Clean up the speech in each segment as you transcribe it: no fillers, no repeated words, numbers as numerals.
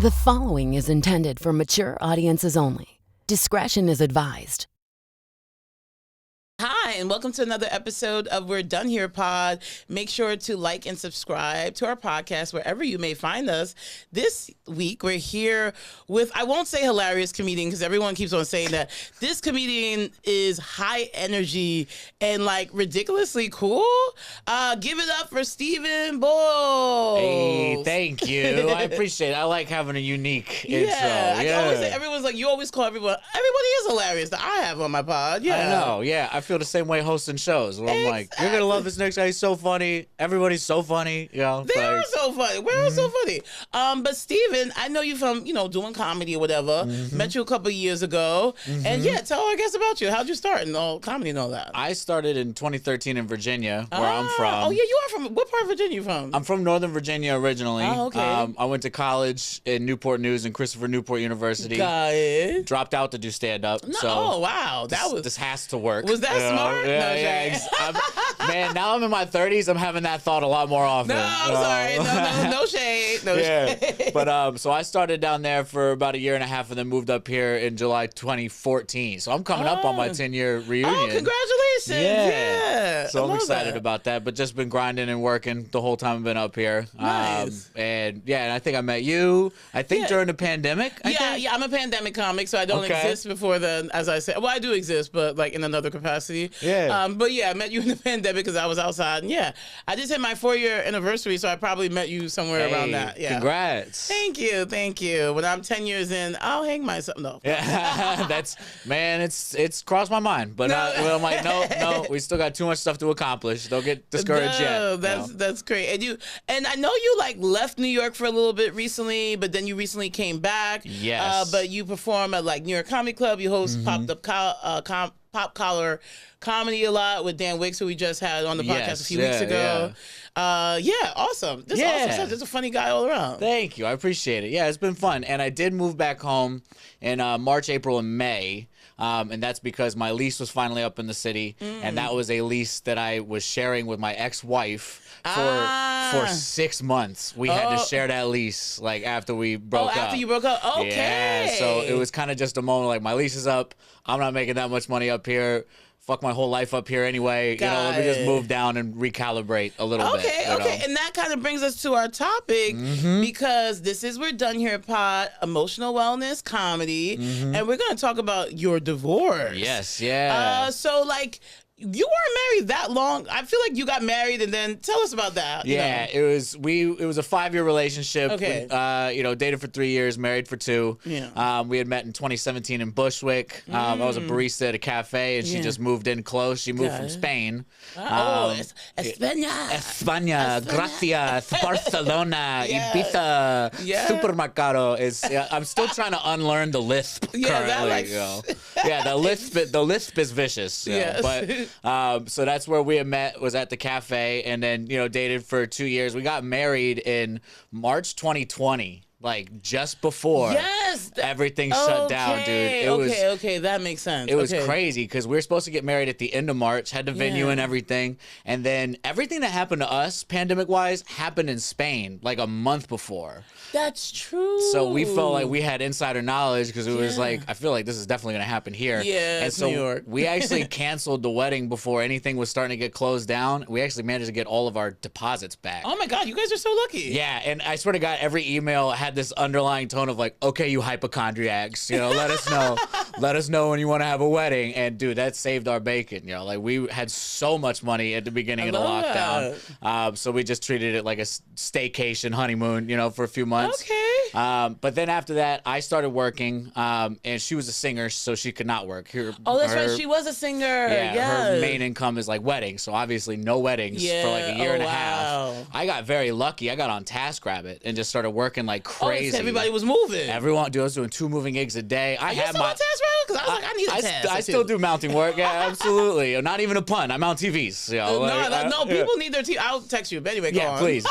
The following is intended for mature audiences only. Discretion is advised. Hi, and welcome to another episode of We're Done Here Pod. Make sure to like and subscribe to our podcast wherever you may find us. This week, we're here with, I won't say hilarious comedian because everyone keeps on saying that. This comedian is high energy and like ridiculously cool. Give it up for Stephen Bolles. Hey, thank you. I appreciate it. I like having a unique intro. I always say, everyone's like, you always call everybody is hilarious that I have on my pod. Yeah. I know, yeah. I feel the same way hosting shows where I'm like, you're going to love this next guy. He's so funny. Everybody's so funny. You know, they are so funny. We're so funny. But Stephen, I know you from, doing comedy or whatever. Met you a couple of years ago. And yeah, tell our guests about you. How'd you start in all comedy and all that? I started in 2013 in Virginia, where I'm from. Oh, yeah, you are from, what part of Virginia you from? I'm from Northern Virginia originally. Oh, okay. I went to college in Newport News and Christopher Newport University. Got it. Dropped out to do stand-up. No, so oh, wow. This has to work. Was that smart? Yeah. Man, now I'm in my 30s. I'm having that thought a lot more often. No, I'm sorry. No shade. No shade. But so I started down there for about a year and a half and then moved up here in July 2014. So I'm coming up on my 10-year reunion. Oh, congratulations. Yeah. So I'm excited about that, but just been grinding and working the whole time I've been up here. Nice. And I think I met you, during the pandemic. Yeah, I'm a pandemic comic, so I don't exist before then, as I said. Well, I do exist, but like in another capacity. Yeah. But yeah, I met you in the pandemic because I was outside. And yeah, I just hit my 4-year anniversary, so I probably met you somewhere around that. Yeah. Congrats. Thank you. When I'm 10 years in, I'll hang myself. No. Yeah. It's crossed my mind, but I'm like, no, we still got too much stuff to accomplish. Don't get discouraged yet. That's great. And I know you like left New York for a little bit recently, but then you recently came back. Yes. But you perform at like New York Comedy Club. You host Pop Collar Comedy a lot with Dan Wicks, who we just had on the podcast a few weeks ago. Awesome. This is awesome. Just a funny guy all around. Thank you. I appreciate it. Yeah, it's been fun. And I did move back home in March, April, and May. And that's because my lease was finally up in the city. And that was a lease that I was sharing with my ex-wife for 6 months. We had to share that lease like after we broke up. After you broke up? Okay. Yeah, so it was kind of just a moment like my lease is up. I'm not making that much money up here. Fuck my whole life up here anyway. Let me just move down and recalibrate a little bit. Okay. And that kind of brings us to our topic because this is We're Done Here Pod, emotional wellness comedy, and we're going to talk about your divorce. Yes, yeah. So like, you weren't married that long. I feel like you got married and then tell us about that. Yeah, it was a 5-year relationship. Okay. Dated for 3 years, married for 2. Yeah. We had met in 2017 in Bushwick. I was a barista at a cafe and she just moved in close. She moved from Spain. España, gracias, Barcelona, Ibiza, supermercado. I'm still trying to unlearn the lisp currently. The lisp is vicious. But so that's where we had met, was at the cafe, and then dated for 2 years. We got married in March 2020. Like just before everything shut down, dude. It that makes sense. It was crazy because we were supposed to get married at the end of March, had the venue and everything. And then everything that happened to us, pandemic-wise, happened in Spain like a month before. That's true. So we felt like we had insider knowledge because it was like, I feel like this is definitely going to happen here. Yeah, and so New York. We actually canceled the wedding before anything was starting to get closed down. We actually managed to get all of our deposits back. Oh my God, you guys are so lucky. Yeah, and I swear to God, every email had this underlying tone of like, okay, you hypochondriacs, let us know. Let us know when you want to have a wedding. And dude, that saved our bacon. Like we had so much money at the beginning of the lockdown. So we just treated it like a staycation honeymoon, for a few months. Okay. But then after that, I started working, and she was a singer, so she could not work. That's right. She was a singer. Yeah, her main income is like weddings, so obviously no weddings for like a year and a half. I got very lucky. I got on TaskRabbit and just started working like crazy. Everybody was moving. Everyone, dude, I was doing 2 moving gigs a day. Are you still on TaskRabbit? Because I was like, I need a task. I still do mounting work. Yeah, absolutely. Not even a pun. I mount TVs. No, people need their TV. I'll text you. But anyway, go on. Please.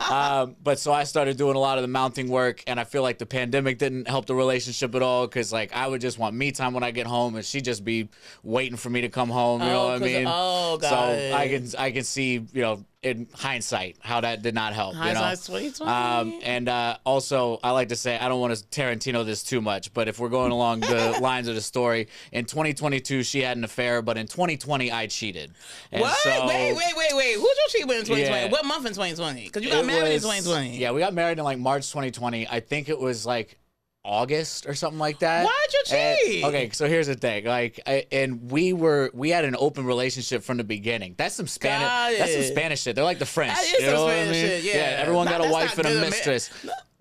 But so I started doing a lot of the mounting work, and I feel like the pandemic didn't help the relationship at all, because like I would just want me time when I get home, and she'd just be waiting for me to come home. You know what I mean? Oh, got so it. I can see, you know, in hindsight, how that did not help. Hindsight's 2020. And also, I like to say, I don't want to Tarantino this too much, but if we're going along the lines of the story, in 2022 she had an affair, but in 2020 I cheated. And what? So, wait. Who'd you cheat with in 2020? Yeah. What month in 2020? Because you got married in 2020. Yeah, we got married in like March 2020. I think it was like August or something like that. Why'd you cheat? Okay, so here's the thing. Like, we had an open relationship from the beginning. That's some Spanish. That's some Spanish shit. They're like the French. That is you know some what I Spanish mean? shit. Yeah. Everyone got a wife and a good mistress.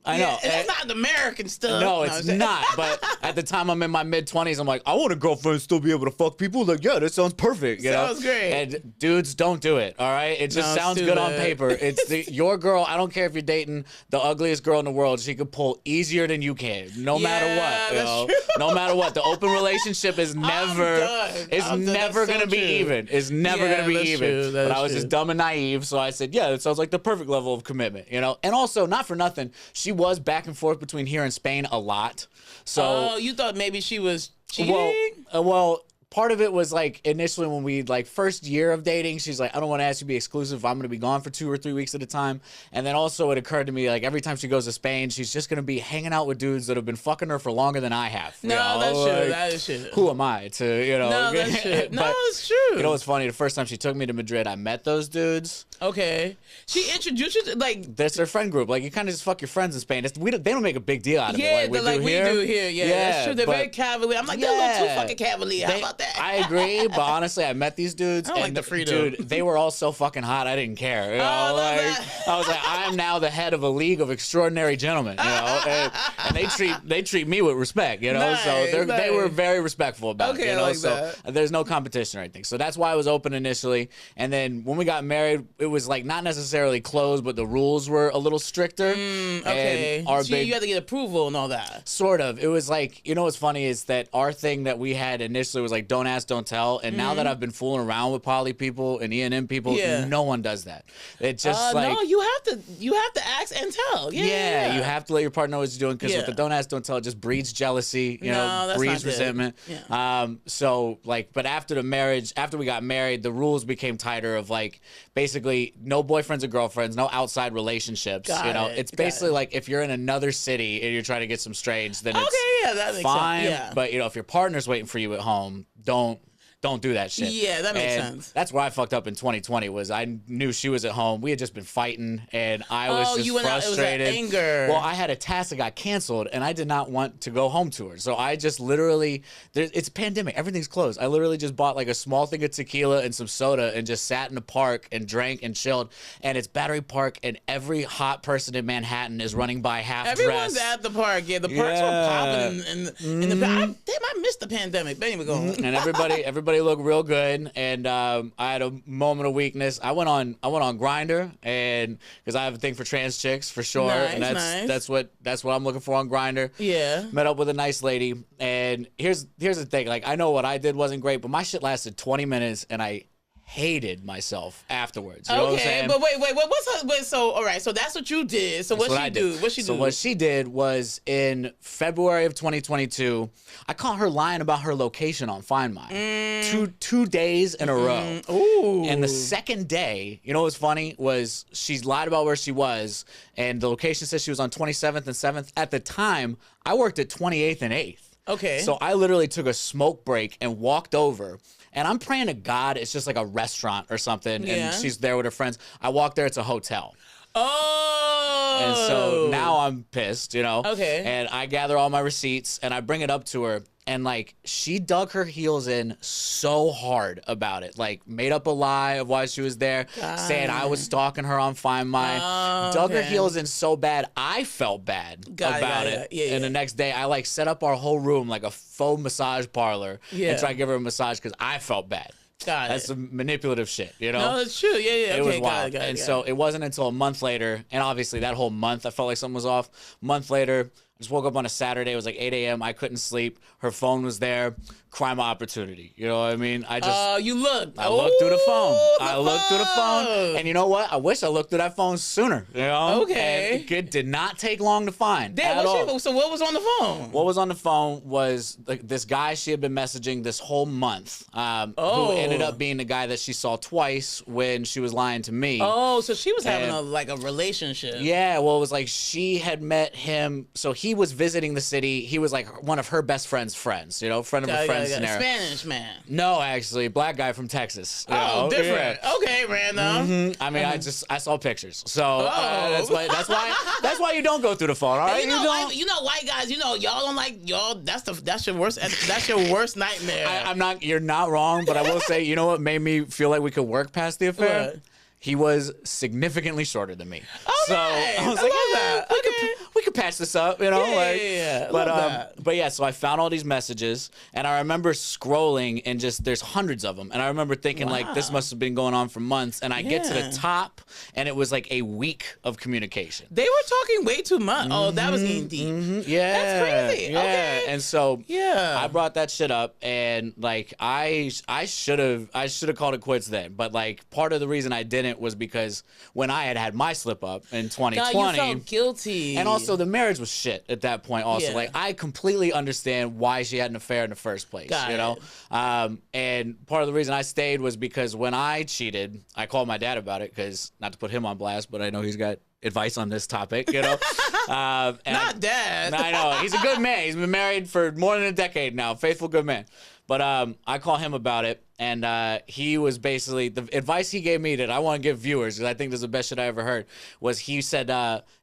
I know. Yeah, that's not American stuff. No, it's not. But at the time, I'm in my mid-20s. I'm like, I want a girlfriend and still be able to fuck people. Like, yeah, that sounds perfect. You sounds know? great. And dudes, don't do it. All right, it just sounds good on paper. It's your girl. I don't care if you're dating the ugliest girl in the world. She could pull easier than you can, no matter what. You know? No matter what. The open relationship is never. It's never gonna be even. It's never gonna be even. But I was just dumb and naive, so I said, yeah, it sounds like the perfect level of commitment. You know, and also not for nothing, she was back and forth between here and Spain a lot. So you thought maybe she was cheating? Well, part of it was like initially when we like first year of dating, she's like, I don't want to ask you to be exclusive. I'm going to be gone for 2 or 3 weeks at a time. And then also it occurred to me, like, every time she goes to Spain, she's just going to be hanging out with dudes that have been fucking her for longer than I have. No, that's true. That is true. Who am I to, you know? No, that's true. No, it's true. You know what's funny? The first time she took me to Madrid, I met those dudes. Okay. She introduced you to, like... That's their friend group. Like, you kind of just fuck your friends in Spain. They don't make a big deal out of it. Like we do here. Yeah, that's true. They're very cavalier. I'm like, they're a little too fucking cavalier. How about that? I agree, but honestly, I met these dudes. I don't like the freedom. Dude, they were all so fucking hot, I didn't care. You know? I was like, I am now the head of a league of extraordinary gentlemen. You know, and they treat me with respect. You know, nice, so they were very respectful about it. You know, I like so that. There's no competition or anything. So that's why I was open initially. And then when we got married, it was like not necessarily closed, but the rules were a little stricter. Okay. So you had to get approval and all that. Sort of. It was like, you know what's funny is that our thing that we had initially was like, don't ask, don't tell. And now that I've been fooling around with poly people and E&M people, no one does that. It just like... No, you have to ask and tell. Yeah. You have to let your partner know what you're doing, because with the don't ask, don't tell, it just breeds jealousy, you know, breeds resentment. Yeah. So like, but after the marriage, after we got married, the rules became tighter of like, basically no boyfriends or girlfriends, no outside relationships. It's basically like if you're in another city and you're trying to get some strange, then it's that makes fine. sense. Yeah. But you know, if your partner's waiting for you at home, don't do that shit. Yeah, that makes sense. That's where I fucked up in 2020 was I knew she was at home. We had just been fighting, and I was just frustrated. It was that anger. Well, I had a task that got canceled, and I did not want to go home to her. So I just literally, it's a pandemic. Everything's closed. I literally just bought like a small thing of tequila and some soda and just sat in the park and drank and chilled. And it's Battery Park, and every hot person in Manhattan is running by half-dressed. Everyone's at the park. Yeah, the parks were popping in the... Damn, I missed the pandemic. But anyway, go on. And everybody looked real good, and I had a moment of weakness. I went on Grindr, and because I have a thing for trans chicks for sure, and that's what I'm looking for on Grindr. Yeah. Met up with a nice lady, and here's the thing. Like, I know what I did wasn't great, but my shit lasted 20 minutes, and I hated myself afterwards. You know what I'm saying? But wait, so all right, so that's what you did. So what'd she do? What'd she do? So what she did was in February of 2022, I caught her lying about her location on Find My. Two days in a row. Ooh. And the second day, you know what's funny was she's lied about where she was, and the location says she was on 27th and 7th. At the time, I worked at 28th and 8th. Okay. So I literally took a smoke break and walked over. And I'm praying to God it's just like a restaurant or something, and she's there with her friends. I walk there, it's a hotel. Oh. And so now I'm pissed, you know? Okay. And I gather all my receipts, and I bring it up to her, and, like, she dug her heels in so hard about it. Like, made up a lie of why she was there, saying I was stalking her on Find My. Dug her heels in so bad, I felt bad about it. Yeah, and the next day, I, like, set up our whole room like a faux massage parlor and tried to give her a massage because I felt bad. That's some manipulative shit, you know? No, that's true. Yeah. It was wild. And so it wasn't until a month later, and obviously that whole month I felt like something was off. A month later, I just woke up on a Saturday. It was like 8 a.m. I couldn't sleep. Her phone was there. Crime of opportunity. You know what I mean? I just. You looked. I looked through the phone. I looked through the phone. And you know what? I wish I looked through that phone sooner. You know? Okay. And it did not take long to find. Damn, so what was on the phone? What was on the phone was this guy she had been messaging this whole month, who ended up being the guy that she saw twice when she was lying to me. Oh, so she was having a relationship. Yeah, well, it was like she had met him. So he was visiting the city. He was like one of her best friend's friends, you know, friend of a friend scenario. Spanish man. No, actually, black guy from Texas. Oh, different. Yeah. Okay, random. Mm-hmm. I mean, I saw pictures, so that's why you don't go through the phone. All right, white guys, y'all don't like y'all. That's your worst nightmare. I'm not. You're not wrong, but I will say, you know what made me feel like we could work past the affair? What? He was significantly shorter than me. Oh, so nice. I was like, we could patch this up, you know? Yeah. But yeah, so I found all these messages, and I remember scrolling, and just there's hundreds of them, and I remember thinking like this must have been going on for months, and I get to the top, and it was like a week of communication. They were talking way too much. Oh, that was getting deep. Mm-hmm. Yeah, that's crazy. Yeah, okay. And so I brought that shit up, and like I should have called it quits then, but like part of the reason I didn't was because when I had my slip up in 2020, God, you felt guilty, and also the marriage was shit at that point. Also, like I completely understand why she had an affair in the first place. And part of the reason I stayed was because when I cheated, I called my dad about it, because not to put him on blast, but I know he's got advice on this topic, you know. Not dad. I know he's a good man. He's been married for more than a decade now. Faithful, good man. But I call him about it, and he was basically, the advice he gave me that I want to give viewers, because I think this is the best shit I ever heard, was he said,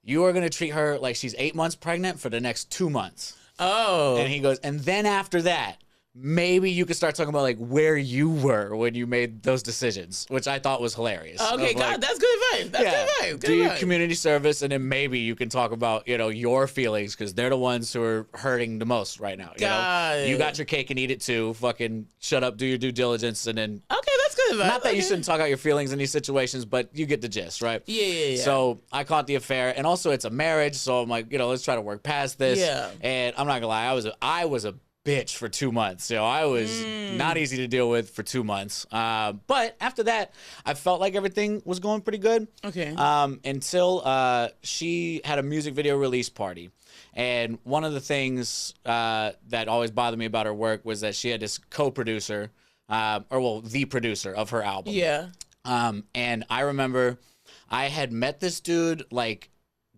you are going to treat her like she's 8 months pregnant for the next 2 months. Oh. And he goes, and then after that, maybe you could start talking about like where you were when you made those decisions, which I thought was hilarious. Okay, God, that's good advice. That's good advice. Good do advice. Community service, and then maybe you can talk about, your feelings, because they're the ones who are hurting the most right now. You got your cake and eat it too. Fucking shut up, do your due diligence, and then. Okay, that's good advice. Not that you shouldn't talk out your feelings in these situations, but you get the gist, right? Yeah. So I caught the affair, and also it's a marriage, so I'm like, let's try to work past this. Yeah. And I'm not gonna lie, I was a bitch for 2 months. I was not easy to deal with for 2 months. But after that, I felt like everything was going pretty good. Okay. Until she had a music video release party. And one of the things that always bothered me about her work was that she had this co-producer, the producer of her album. Yeah. And I remember I had met this dude like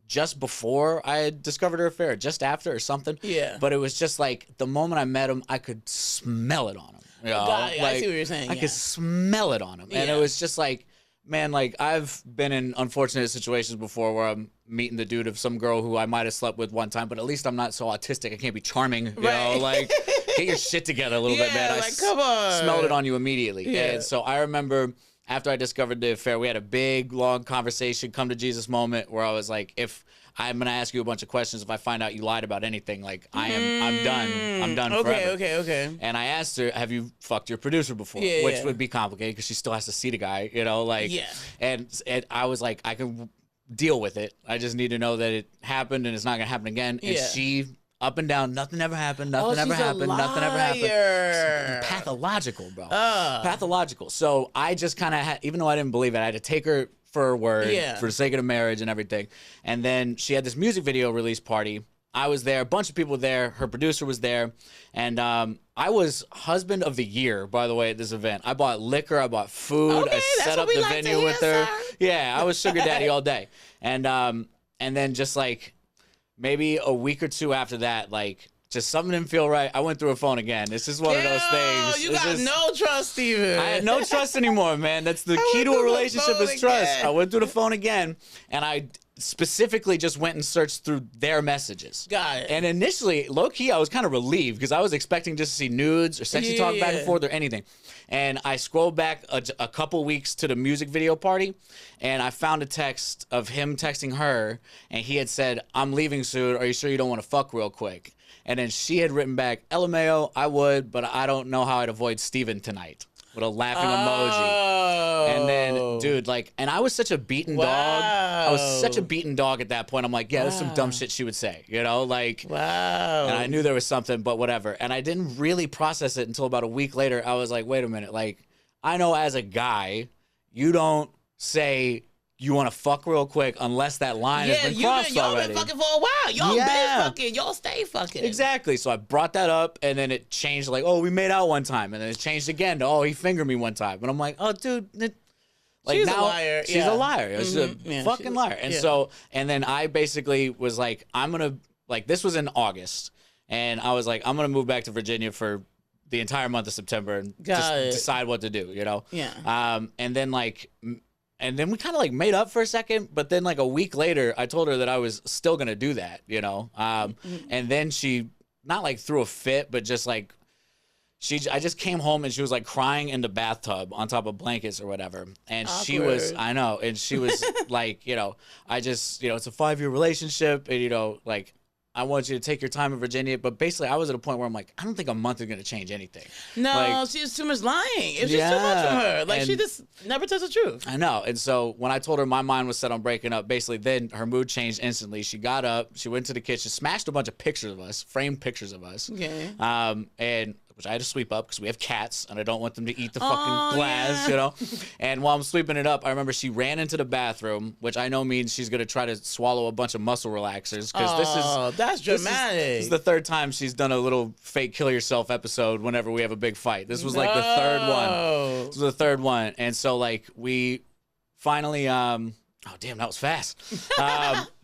just before I had discovered her affair, just after or something. Yeah. But it was just like the moment I met him, I could smell it on him. God, I see what you're saying. I could smell it on him. And it was just like, man, like I've been in unfortunate situations before where I'm meeting the dude of some girl who I might have slept with one time, but at least I'm not so autistic. I can't be charming. You know, like get your shit together a little bit, man. Come on. Smelled it on you immediately. Yeah. And so I remember after I discovered the affair, we had a big, long conversation, come to Jesus moment, where I was like, if I'm going to ask you a bunch of questions, if I find out you lied about anything, like I'm done. I'm done forever. Okay. And I asked her, have you fucked your producer before? Which would be complicated because she still has to see the guy, And I was like, I can deal with it. I just need to know that it happened and it's not going to happen again. And she... up and down, nothing ever happened, nothing ever happened. Pathological, bro. Pathological. So I just kind of had, even though I didn't believe it, I had to take her for her word for the sake of the marriage and everything. And then she had this music video release party. I was there, a bunch of people were there, her producer was there, and I was husband of the year, by the way, at this event. I bought liquor, I bought food, I set up the venue with her. Sir. Yeah, I was sugar daddy all day. And then just like, maybe a week or two after that, like, just something didn't feel right. I went through her phone again. It's just one of those things. You got no trust, Stephen. I had no trust anymore, man. That's the key to a relationship is trust. I went through the phone again, and I specifically just went and searched through their messages. Got it. And initially, low-key, I was kind of relieved because I was expecting just to see nudes or sexy talk back and forth or anything. And I scrolled back a couple weeks to the music video party, and I found a text of him texting her, and he had said, I'm leaving soon. Are you sure you don't want to fuck real quick? And then she had written back, LMAO, I would, but I don't know how I'd avoid Steven tonight. with a laughing emoji. And then, dude, like, and I was such a beaten dog. I was such a beaten dog at that point. I'm like, yeah, there's some dumb shit she would say, you know, like, wow. And I knew there was something, but whatever. And I didn't really process it until about a week later. I was like, wait a minute, like, I know as a guy, you don't say you want to fuck real quick unless that line has been crossed already. Y'all been fucking for a while. Y'all been fucking. Y'all stay fucking. Exactly. So I brought that up, and then it changed, like, oh, we made out one time. And then it changed again to, oh, he fingered me one time. And I'm like, oh, dude, like, she's now, a liar. She's a liar. She's a fucking liar. And so, and then I basically was like, I'm going to, like, this was in August. And I was like, I'm going to move back to Virginia for the entire month of September and just decide what to do, you know? Yeah. And then, like, and then we kind of, like, made up for a second. But then, like, a week later, I told her that I was still going to do that, you know? And then she, not, like, threw a fit, but just, like, I just came home and she was like crying in the bathtub on top of blankets or whatever. And she was, I know, and she was like, you know, I just, you know, it's a 5-year relationship and, you know, like, I want you to take your time in Virginia. But basically, I was at a point where I'm like, I don't think a month is going to change anything. No, like, she's too much lying. It's just too much from her. Like, she just never tells the truth. I know. And so when I told her my mind was set on breaking up, basically then her mood changed instantly. She got up, she went to the kitchen, smashed a bunch of pictures of us, framed pictures of us. Okay. And which I had to sweep up because we have cats and I don't want them to eat the fucking glass, you know? And while I'm sweeping it up, I remember she ran into the bathroom, which I know means she's going to try to swallow a bunch of muscle relaxers. That's dramatic. This is the third time she's done a little fake kill yourself episode whenever we have a big fight. This was like the third one. This was the third one. And so like we finally, oh damn, that was fast.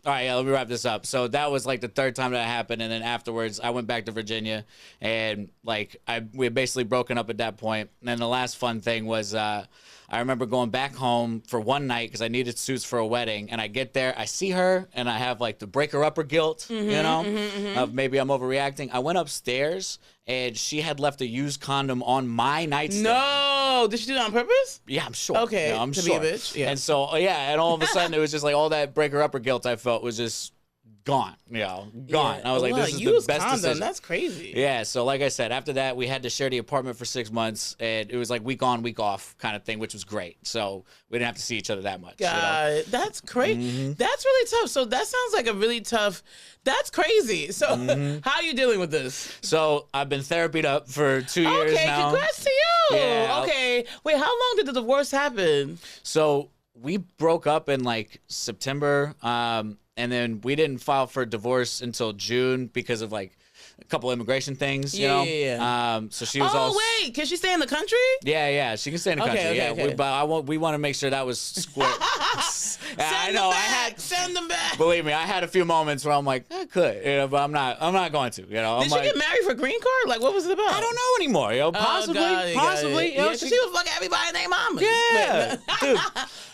All right, yeah, let me wrap this up. So that was like the third time that happened, and then afterwards I went back to Virginia, and like we had basically broken up at that point. And then the last fun thing was I remember going back home for one night because I needed suits for a wedding, and I get there, I see her, and I have like the breaker-upper guilt, you know, of maybe I'm overreacting. I went upstairs, and she had left a used condom on my nightstand. No, did she do that on purpose? Yeah, I'm sure. Okay, you know, I'm to sure. be a bitch. Yeah. And so, and all of a sudden, it was just like all that breaker-upper guilt I felt was just gone, you know, gone. Yeah. I was like, this is the best decision. That's crazy. Yeah, so like I said, after that, we had to share the apartment for 6 months, and it was like week on, week off kind of thing, which was great. So we didn't have to see each other that much. God, you know? That's crazy. That's really tough. So that sounds like a really tough, that's crazy. So how are you dealing with this? So I've been therapied up for 2 years now. Okay, congrats to you. Yeah. Okay, wait, how long did the divorce happen? So we broke up in like September, and then we didn't file for divorce until June because of like a couple immigration things, you know? Yeah. So she was wait, can she stay in the country? Yeah, she can stay in the country. Okay. But we want to make sure that was square. Send them back. Believe me, I had a few moments where I'm like, I could, you know, but I'm not going to, you know. Did she get married for green card? Like, what was it about? I don't know anymore, you know. Possibly. You know, she was fucking everybody named Mama. Yeah, dude.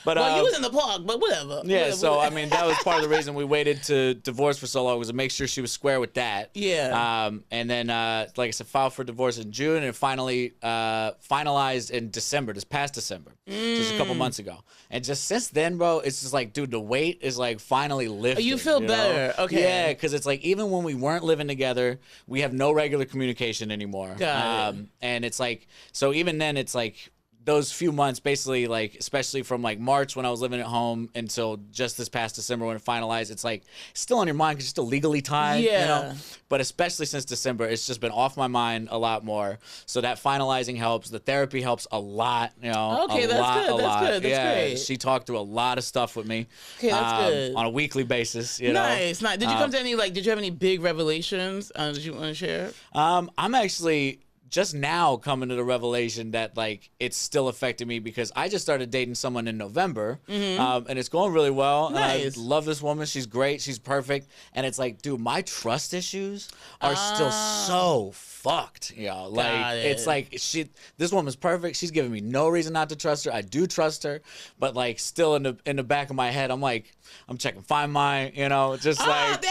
But well, you was in the park, but whatever. Yeah, so I mean, that was part of the reason we waited to divorce for so long, was to make sure she was square with that. Yeah. And then, like I said, filed for divorce in June, and it finally finalized in December, this past December, just a couple months ago. And just since then, bro, it's just like, dude, the weight is like finally lifted. You feel better. Know? Okay. Yeah, because it's like, even when we weren't living together, we have no regular communication anymore. Got it. And it's like, so even then, it's like, those few months, basically, like, especially from like March when I was living at home until just this past December when it finalized, it's like still on your mind because you're still legally tied, you know? But especially since December, it's just been off my mind a lot more. So that finalizing helps. The therapy helps a lot, you know? Okay, that's good. That's great. She talked through a lot of stuff with me. Okay, that's good. On a weekly basis, you know? Nice. Did you come to any, like, did you have any big revelations that you want to share? I'm actually just now coming to the revelation that like it's still affecting me because I just started dating someone in November, and it's going really well. Nice. And I love this woman. She's great. She's perfect. And it's like, dude, my trust issues are still so fucked. You know, like it's like this woman's perfect. She's giving me no reason not to trust her. I do trust her, but like still in the back of my head, I'm like, I'm checking Find My, you know, just like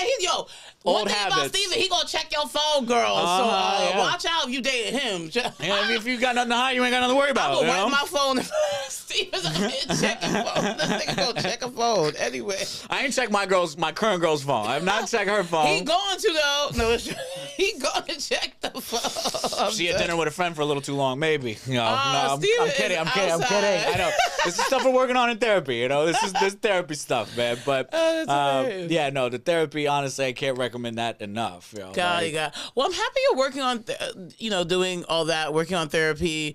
old habits. About Stephen, he gonna check your phone, girl. Watch out if you dated him. If you got nothing to hide, you ain't got nothing to worry about. I'm gonna wipe my phone. Steven's gonna check your phone. This nigga gonna check a phone anyway. I ain't checked my current girl's phone. I have not checked her phone. He going to though. No, He gonna check the phone. She had dinner with a friend for a little too long, maybe. No, I'm Steven kidding. I'm is kidding. outside. I know. This is stuff we're working on in therapy. This is therapy stuff, man. But yeah, no, the therapy. Honestly, I can't recommend that enough. Got it. Well, I'm happy you're working on, doing all that, working on therapy.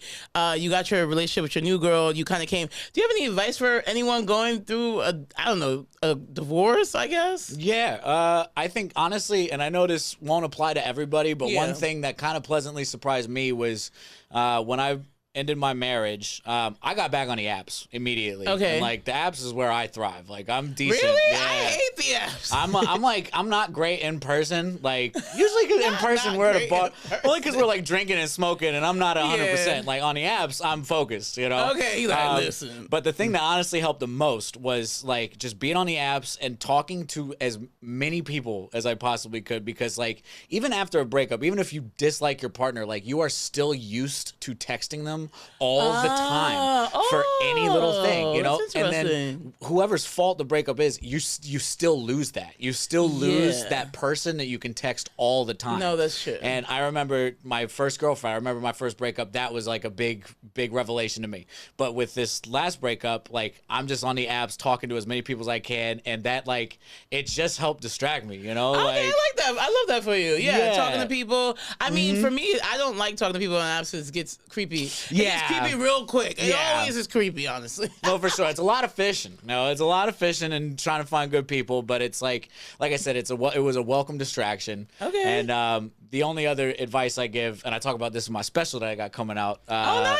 You got your relationship with your new girl. You kind of came. Do you have any advice for anyone going through a divorce, I guess? Yeah, I think honestly, and I know this won't apply to everybody, but one thing that kind of pleasantly surprised me was when I ended my marriage, I got back on the apps immediately. Okay. And, like, the apps is where I thrive. Like, I'm decent. Really? Yeah. I hate the apps. I'm not great in person. Like, usually cause in person we're at a bar. Only because we're like drinking and smoking and I'm not 100%. Yeah. Like, on the apps, I'm focused, Okay, you like, listen. But the thing that honestly helped the most was, like, just being on the apps and talking to as many people as I possibly could. Because, like, even after a breakup, even if you dislike your partner, like, you are still used to texting them all the time for any little thing, That's and then whoever's fault the breakup is, you still lose that. You still lose that person that you can text all the time. No, that's true. And I remember my first girlfriend, I remember my first breakup, that was like a big revelation to me. But with this last breakup, like, I'm just on the apps talking to as many people as I can, and that, like, it just helped distract me, Okay, I like that. I love that for you. Yeah, talking to people. I mean, for me, I don't like talking to people on apps because it gets creepy. It's creepy real quick. It always is creepy, honestly. No, for sure. It's a lot of fishing. No, it's a lot of fishing and trying to find good people. But it's like I said, it was a welcome distraction. Okay. And the only other advice I give, and I talk about this in my special that I got coming out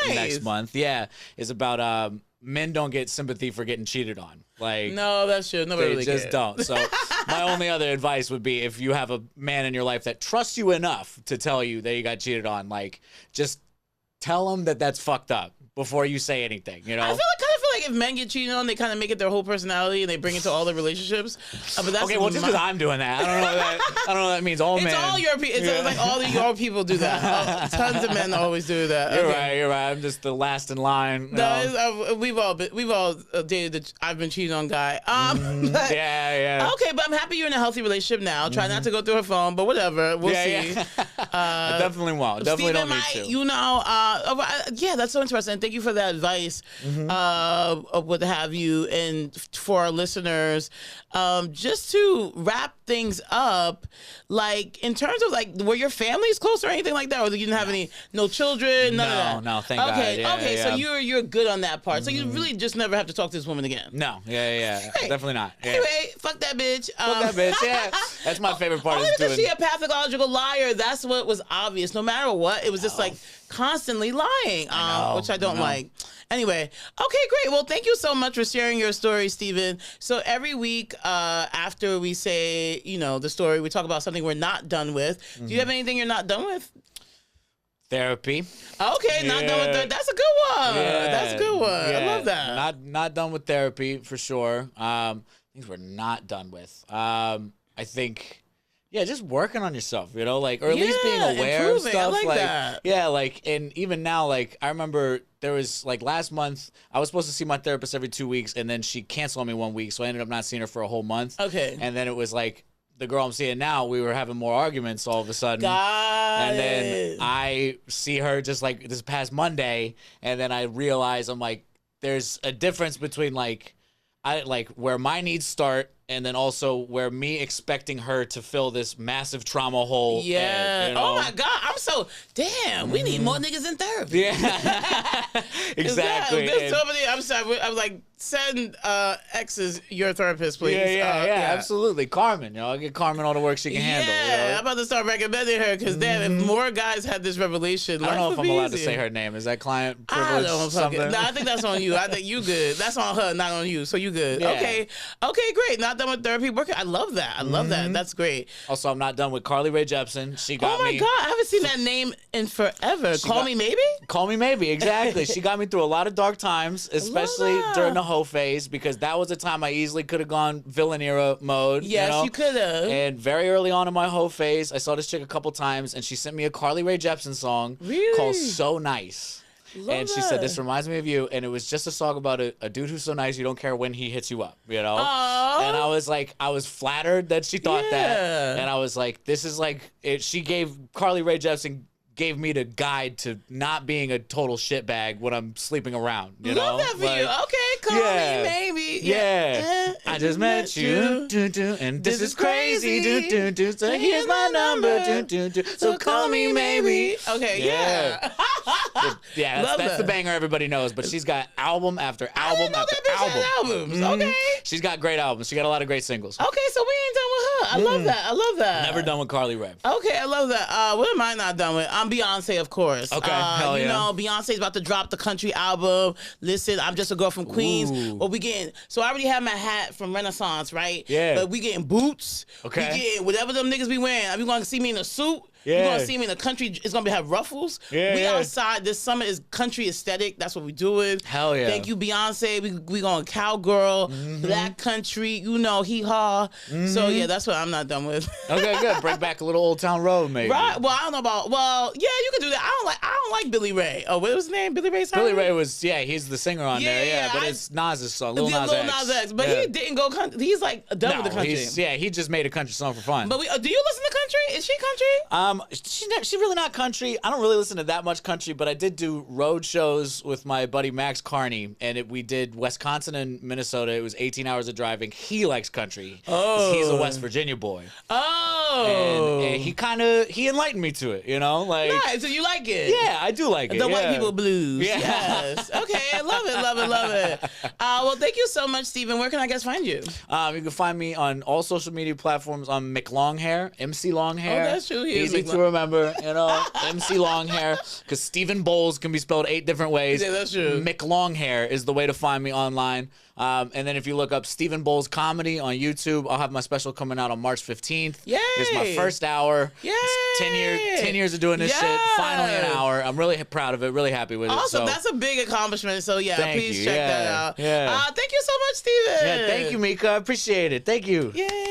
next month. Yeah, is about men don't get sympathy for getting cheated on. Like, no, that's true. Nobody really just don't. So my only other advice would be, if you have a man in your life that trusts you enough to tell you that you got cheated on, like, just tell him that that's fucked up before you say anything, I kind of feel like if men get cheated on, they kind of make it their whole personality and they bring it to all the relationships. But that's okay, well, just because I'm doing that, I don't know what that means. All men. It's all European. It's like all the European people do that. Tons of men always do that. You're right. I'm just the last in line. No, we've all dated. I've been cheated on guy. Yeah. Okay, but I'm happy you're in a healthy relationship now. Try not to go through her phone, but whatever. We'll see. I definitely won't. Definitely don't need to. Yeah, that's so interesting. Thank you for that advice. Of what have you, and for our listeners, just to wrap things up, like, in terms of, like, were your families close or anything like that, or you didn't have no children, none of that? No, thank God. Okay, so you're good on that part. So you really just never have to talk to this woman again. No, definitely not. Yeah. Anyway, fuck that bitch. Fuck that bitch. Yeah, that's my favorite part. Only because she a pathological liar. That's what was obvious. No matter what, it was just like constantly lying, which I don't like. Anyway, okay, great. Well, thank you so much for sharing your story, Stephen. So every week after we say, the story, we talk about something we're not done with. Do you have anything you're not done with? Therapy. Okay, not done with that. That's a good one. Yeah. That's a good one. Yeah. I love that. Not done with therapy, for sure. Things we're not done with. I think... Yeah, just working on yourself, or at least being aware of stuff. I like that. Yeah, and even now, I remember there was, last month, I was supposed to see my therapist every 2 weeks, and then she canceled on me 1 week, so I ended up not seeing her for a whole month. Okay. And then it was the girl I'm seeing now, we were having more arguments all of a sudden. Then I see her just this past Monday, and then I realize there's a difference between where my needs start, and then also where me expecting her to fill this massive trauma hole. Yeah. Oh my God. I'm so damn. We need more niggas in therapy. Yeah. Exactly. There's so many. I'm sorry. I was like, send exes your therapist, please. Yeah. Absolutely. Carmen. I'll get Carmen all the work she can handle. Yeah. I'm about to start recommending her because damn, if more guys had this revelation, I don't know if I'm allowed to say her name. Is that client privilege? No, I think that's on you. I think you good. That's on her, not on you. So you good. Yeah. Okay, great. Not done with therapy working. I love that. I love that. That's great. Also, I'm not done with Carly Rae Jepsen. She got me. Oh my God, I haven't seen that name in forever. Call Me Maybe? Call Me Maybe, exactly. She got me through a lot of dark times, especially during the hoe phase, because that was a time I easily could have gone villain era mode. Yes, you could have. And very early on in my hoe phase, I saw this chick a couple times, and she sent me a Carly Rae Jepsen song called So Nice. And she said, "This reminds me of you," and it was just a song about a dude who's so nice you don't care when he hits you up, Aww. And I was flattered that she thought that. And I was like, this is like, Carly Rae Jepsen gave me the guide to not being a total shitbag when I'm sleeping around. You Love know? that for you. Okay, call me maybe. Yeah. I just met you. And this is crazy. So here's my number. So call me maybe. Okay, yeah. That's the banger everybody knows. But she's got album after album after albums. Okay. She's got great albums. She got a lot of great singles. Okay, so we ain't done with her. I love that. Never done with Carly Rae. Okay, I love that. What am I not done with? I'm Beyonce, of course. Okay, hell yeah. You know, Beyonce's about to drop the country album. Listen, I'm just a girl from Queens. Ooh. What we getting? So I already have my hat from Renaissance, right? Yeah. But we getting boots. Okay. We getting whatever them niggas be wearing. Are you going to see me in a suit? Yeah. You're going to see me in the country. It's going to have ruffles. Yeah, we outside. This summer is country aesthetic. That's what we doing. Hell yeah. Thank you, Beyonce. We going cowgirl, black country, you know, hee-haw. So, yeah, that's what I'm not done with. Okay, good. Bring back a little Old Town Road, maybe. Right. Well, I don't know about. Well, yeah, you can do that. I don't like Billy Ray. Oh, what was his name? Billy Ray. Billy Ray was he's the singer on there. Yeah, but it's Nas's song, Lil Nas X. But he didn't go country. He's like done with the country. He just made a country song for fun. But do you listen to country? Is she country? She's really not country. I don't really listen to that much country, but I did do road shows with my buddy Max Carney, and we did Wisconsin and Minnesota. It was 18 hours of driving. He likes country. Oh, he's a West Virginia boy. Oh, and he enlightened me to it. You know, like right. So you like it? Yeah, I do like it. The white people blues. Yeah. Yes. Okay. Love it. Well, thank you so much, Stephen. Where can I guys find you? You can find me on all social media platforms on McLonghair, MC Longhair. Oh, that's true. Easy to remember, you know, MC Longhair, because Stephen Bolles can be spelled 8 different ways. Yeah, that's true. McLonghair is the way to find me online. And then if you look up Stephen Bolles Comedy on YouTube, I'll have my special coming out on March 15th. Yay! It's my first hour. Yay! It's 10 years of doing this shit. Finally an hour. I'm really proud of it. Really happy with it. Awesome. That's a big accomplishment. So please check that out. Yeah. Thank you so much, Stephen. Yeah, thank you, Meka. I appreciate it. Thank you. Yay.